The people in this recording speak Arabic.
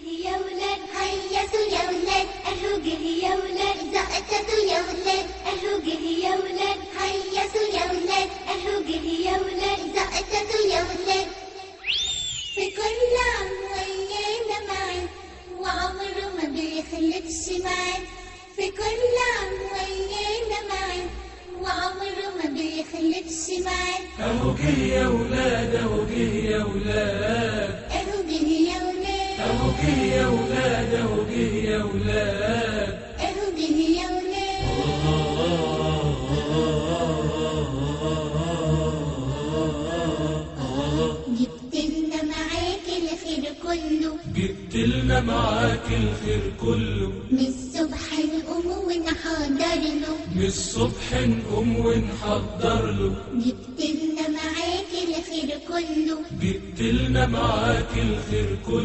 جه يا ولاد هيصوا يا ولاد اهو جه يا ولاد زقطتوا يا ولاد اهو جه يا ولاد هيصوا يا ولاد اهو جه يا ولاد زقطتوا يا ولاد. في كل عام ويانا معاه وعمره ما بيخلفش معاه. في كل عام ويانا معاه وعمره ما بيخلفش معاه. اهو جه يا ولاد اهو جه يا ولاد اهو جه يا ولاد اهو جه يا ولاد اهو جه يا ولاد اهو جه يا ولاد. جبتلنا معاك الخير كله جبتلنا معاك الخير كله. من الصبح نقوم ونحضر له من الصبح نقوم ونحضر له. جبتلنا معاك الخير كله جبتلنا معاك الخير كله.